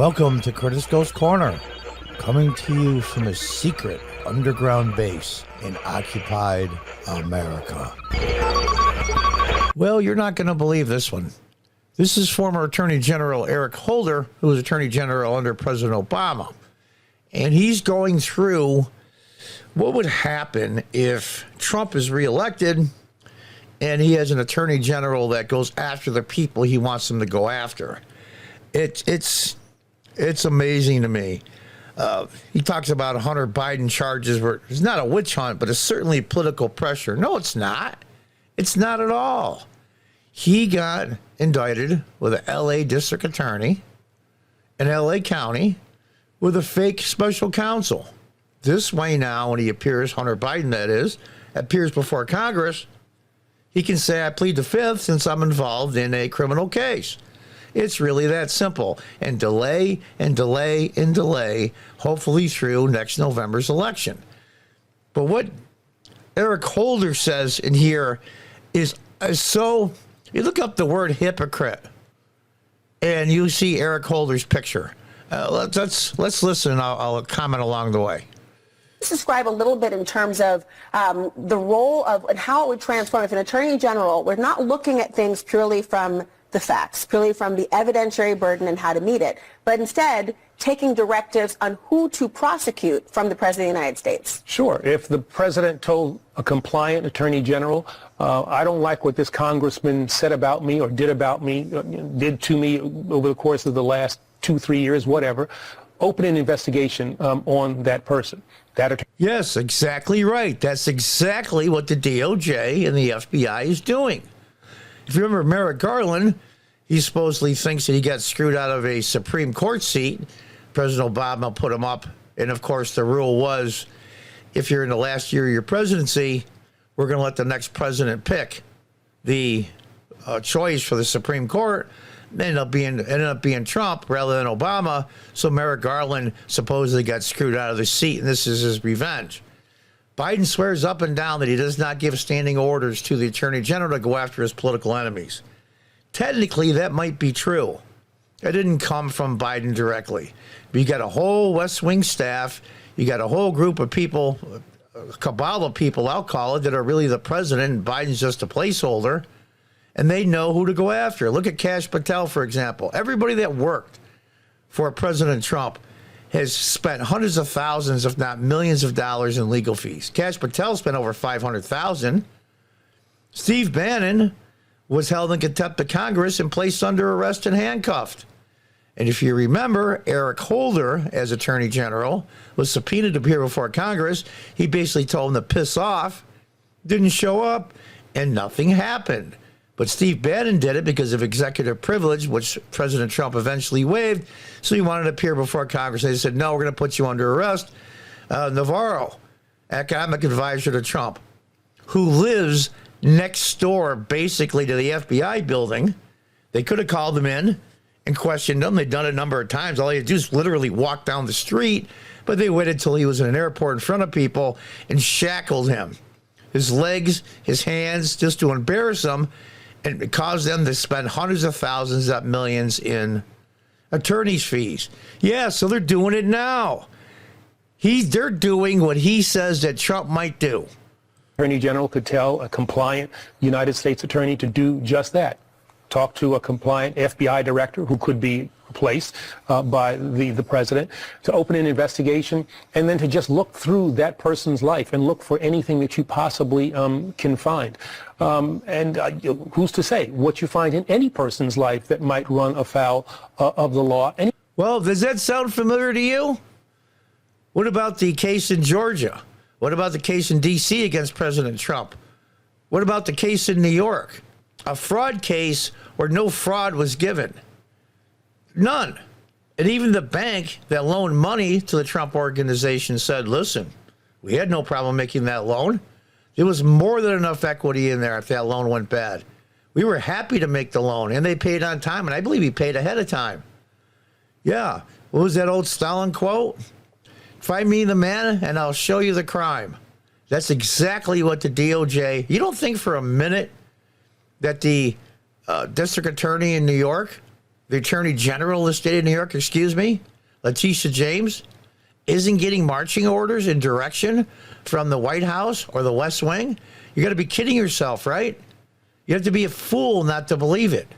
Welcome to Curtis Goes Corner, coming to you from a secret underground base in occupied America. Well, you're not going to believe this one. This is former Attorney General Eric Holder, who was Attorney General under President Obama. And he's going through what would happen if Trump is reelected and he has an Attorney General that goes after the people he wants them to go after. It's amazing to me. He talks about Hunter Biden charges where it's not a witch hunt, but it's certainly political pressure. No, it's not. It's not at all. He got indicted with an L.A. district attorney in L.A. County with a fake special counsel. This way now, when he appears, Hunter Biden that is, appears before Congress, he can say, I plead the fifth since I'm involved in a criminal case. It's really that simple. And delay and delay and delay, hopefully through next November's election. But what Eric Holder says in here is so, you look up the word hypocrite and you see Eric Holder's picture. Let's listen and I'll comment along the way. Describe a little bit in terms of the role of and how it would transform if an attorney general, we're not looking at things purely from the facts, purely from the evidentiary burden and how to meet it, but instead taking directives on who to prosecute from the President of the United States. Sure. If the president told a compliant attorney general, I don't like what this congressman said about me or did about me, did to me over the course of the last 2-3 years, whatever, open an investigation on that person. Yes, exactly right. That's exactly what the DOJ and the FBI is doing. If you remember Merrick Garland, he supposedly thinks that he got screwed out of a Supreme Court seat. President Obama put him up. And, of course, the rule was if you're in the last year of your presidency, we're going to let the next president pick the choice for the Supreme Court. Ended up being Trump rather than Obama. So Merrick Garland supposedly got screwed out of the seat, and this is his revenge. Biden swears up and down that he does not give standing orders to the Attorney General to go after his political enemies. Technically, that might be true. It didn't come from Biden directly. But you got a whole West Wing staff. You got a whole group of people, a cabal of people, I'll call it, that are really the president, and Biden's just a placeholder. And they know who to go after. Look at Kash Patel, for example. Everybody that worked for President Trump has spent hundreds of thousands, if not millions of dollars in legal fees. Kash Patel spent over $500,000. Steve Bannon was held in contempt of Congress and placed under arrest and handcuffed. And if you remember, Eric Holder, as Attorney General, was subpoenaed to appear before Congress. He basically told him to piss off, didn't show up, and nothing happened. But Steve Bannon did it because of executive privilege, which President Trump eventually waived. So he wanted to appear before Congress. They said, no, we're going to put you under arrest. Navarro, economic advisor to Trump, who lives next door basically to the FBI building. They could have called him in and questioned him. They'd done it a number of times. All he had to do is literally walk down the street. But they waited till he was in an airport in front of people and shackled him. His legs, his hands, just to embarrass him. And it caused them to spend hundreds of thousands, not millions, in attorney's fees. Yeah, so they're doing it now. They're doing what he says that Trump might do. Attorney General could tell a compliant United States attorney to do just that. Talk to a compliant FBI director who could be replaced by the president, to open an investigation, and then to just look through that person's life and look for anything that you possibly can find. Who's to say what you find in any person's life that might run afoul of the law? Well, does that sound familiar to you? What about the case in Georgia? What about the case in D.C. against President Trump? What about the case in New York? A fraud case where no fraud was given. None. And even the bank that loaned money to the Trump organization said, listen, we had no problem making that loan. There was more than enough equity in there if that loan went bad. We were happy to make the loan, and they paid on time, and I believe he paid ahead of time. Yeah. What was that old Stalin quote? Find me the man, and I'll show you the crime. That's exactly what the DOJ... You don't think for a minute that the district attorney in New York the Attorney General of the state of New York, Letitia James, isn't getting marching orders and direction from the White House or the West Wing? You got to be kidding yourself, right? You have to be a fool not to believe it.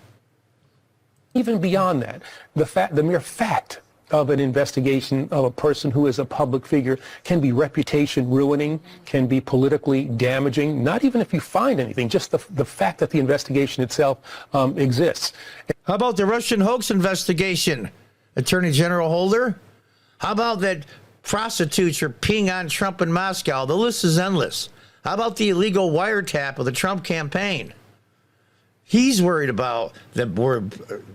Even beyond that, the mere fact of an investigation of a person who is a public figure can be reputation ruining, can be politically damaging, not even if you find anything, just the fact that the investigation itself exists. How about the Russian hoax investigation, Attorney General Holder? How about that prostitutes are peeing on Trump in Moscow? The list is endless. How about the illegal wiretap of the Trump campaign? He's worried about that we're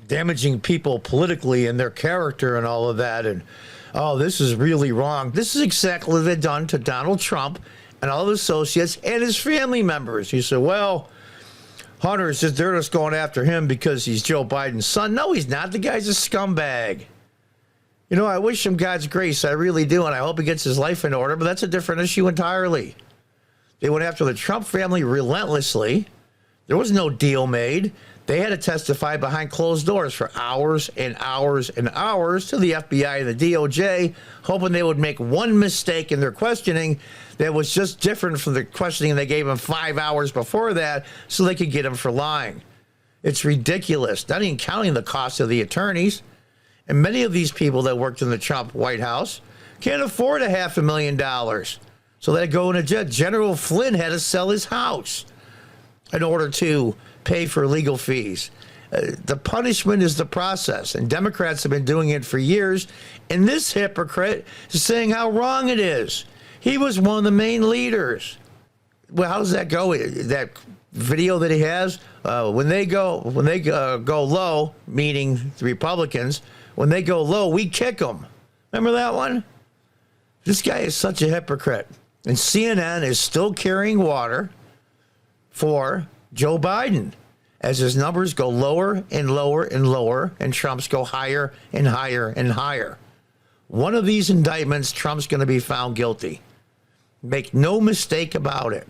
damaging people politically and their character and all of that. And, oh, this is really wrong. This is exactly what they've done to Donald Trump and all his associates and his family members. You say, well, Hunter says they're just going after him because he's Joe Biden's son. No, he's not. The guy's a scumbag. You know, I wish him God's grace. I really do. And I hope he gets his life in order. But that's a different issue entirely. They went after the Trump family relentlessly. There was no deal made. They had to testify behind closed doors for hours and hours and hours to the FBI and the DOJ, hoping they would make one mistake in their questioning that was just different from the questioning they gave him 5 hours before that so they could get him for lying. It's ridiculous, not even counting the cost of the attorneys. And many of these people that worked in the Trump White House can't afford $500,000. So they go into jail. General Flynn had to sell his house in order to pay for legal fees. The punishment is the process, and Democrats have been doing it for years. And this hypocrite is saying how wrong it is. He was one of the main leaders. Well, how does that go? That video that he has, when they go low, meaning the Republicans, when they go low, we kick them. Remember that one? This guy is such a hypocrite. And CNN is still carrying water for Joe Biden as his numbers go lower and lower and lower and Trump's go higher and higher and higher. One of these indictments, Trump's going to be found guilty. Make no mistake about it.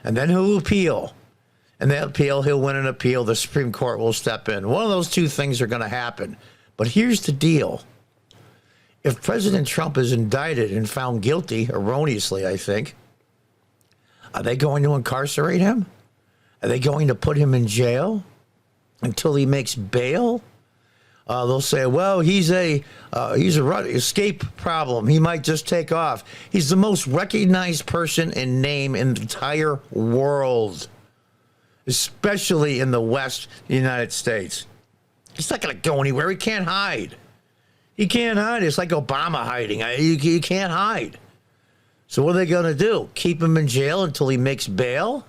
And then he'll appeal. And that appeal, he'll win an appeal. The Supreme Court will step in. One of those two things are going to happen. But here's the deal. If President Trump is indicted and found guilty, erroneously, I think, are they going to incarcerate him? Are they going to put him in jail until he makes bail? They'll say, well, he's a escape problem. He might just take off. He's the most recognized person and name in the entire world, especially in the West United States. He's not going to go anywhere. He can't hide. He can't hide. It's like Obama hiding. You can't hide. So what are they going to do? Keep him in jail until he makes bail?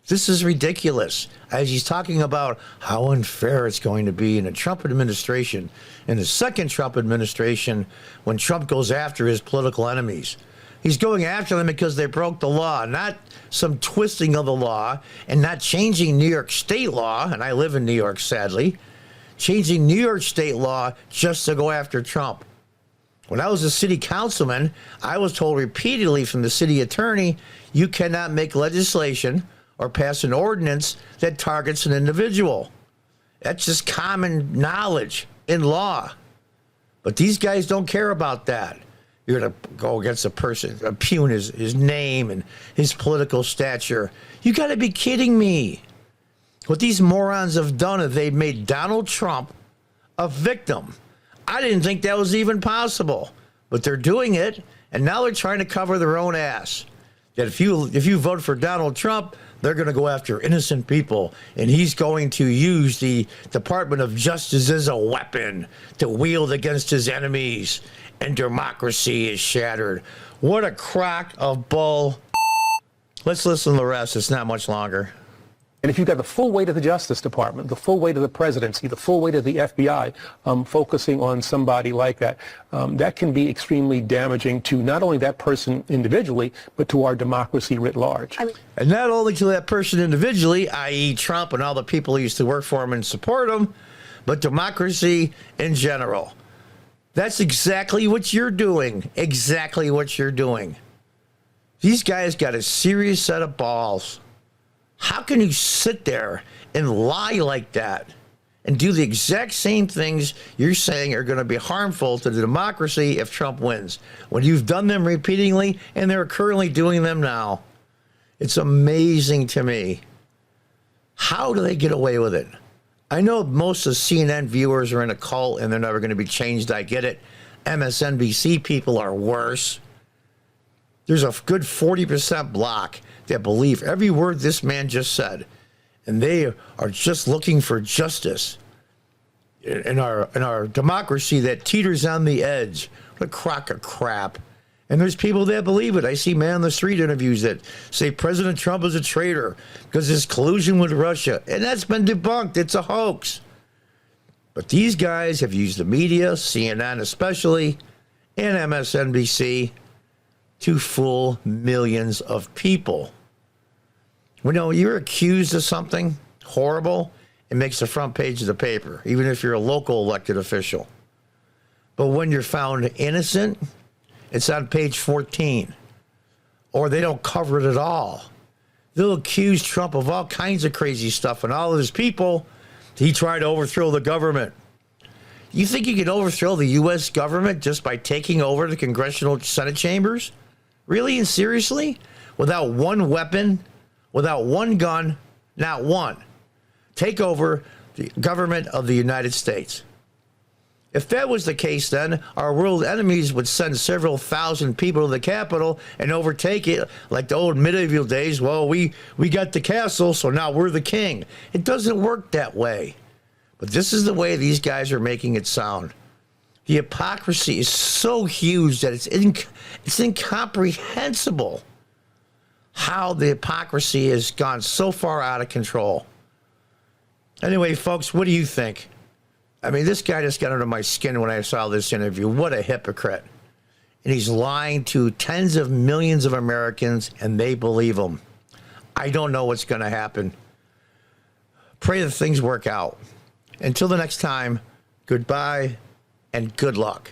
This is ridiculous. As he's talking about how unfair it's going to be in the Trump administration, in the second Trump administration, when Trump goes after his political enemies. He's going after them because they broke the law, not some twisting of the law and not changing New York state law. And I live in New York, sadly. Changing New York state law just to go after Trump. When I was a city councilman, I was told repeatedly from the city attorney, you cannot make legislation or pass an ordinance that targets an individual. That's just common knowledge in law. But these guys don't care about that. You're going to go against a person, impugn his name and his political stature. You got to be kidding me. What these morons have done is they've made Donald Trump a victim. I didn't think that was even possible, but they're doing it, and now they're trying to cover their own ass. That if you vote for Donald Trump, they're going to go after innocent people, and he's going to use the Department of Justice as a weapon to wield against his enemies, and democracy is shattered. What a crock of bull. Let's listen to the rest. It's not much longer. And if you've got the full weight of the Justice Department, the full weight of the presidency, the full weight of the FBI focusing on somebody like that, that can be extremely damaging to not only that person individually, but to our democracy writ large. And not only to that person individually, i.e. Trump and all the people who used to work for him and support him, but democracy in general. That's exactly what you're doing. Exactly what you're doing. These guys got a serious set of balls. How can you sit there and lie like that and do the exact same things you're saying are going to be harmful to the democracy if Trump wins, when you've done them repeatedly and they're currently doing them now. It's amazing to me. How do they get away with it? I know most of CNN viewers are in a cult and they're never going to be changed. I get it. MSNBC people are worse. There's a good 40% block that believe every word this man just said, and they are just looking for justice in our democracy that teeters on the edge. What a crock of crap. And there's people that believe it. I see man on the street interviews that say President Trump is a traitor because his collusion with Russia. And that's been debunked. It's a hoax. But these guys have used the media, CNN especially, and MSNBC, to fool millions of people. When you're accused of something horrible, it makes the front page of the paper, even if you're a local elected official. But when you're found innocent, it's on page 14. Or they don't cover it at all. They'll accuse Trump of all kinds of crazy stuff, and all of his people, he tried to overthrow the government. You think you can overthrow the U.S. government just by taking over the congressional Senate chambers? Really and seriously? Without one weapon, without one gun, not one. Take over the government of the United States. If that was the case, then our world enemies would send several thousand people to the Capitol and overtake it like the old medieval days. Well, we got the castle, so now we're the king. It doesn't work that way. But this is the way these guys are making it sound. The hypocrisy is so huge that it's incomprehensible how the hypocrisy has gone so far out of control. Anyway, folks, what do you think? I mean, this guy just got under my skin when I saw this interview. What a hypocrite. And he's lying to tens of millions of Americans, and they believe him. I don't know what's going to happen. Pray that things work out. Until the next time, goodbye and good luck.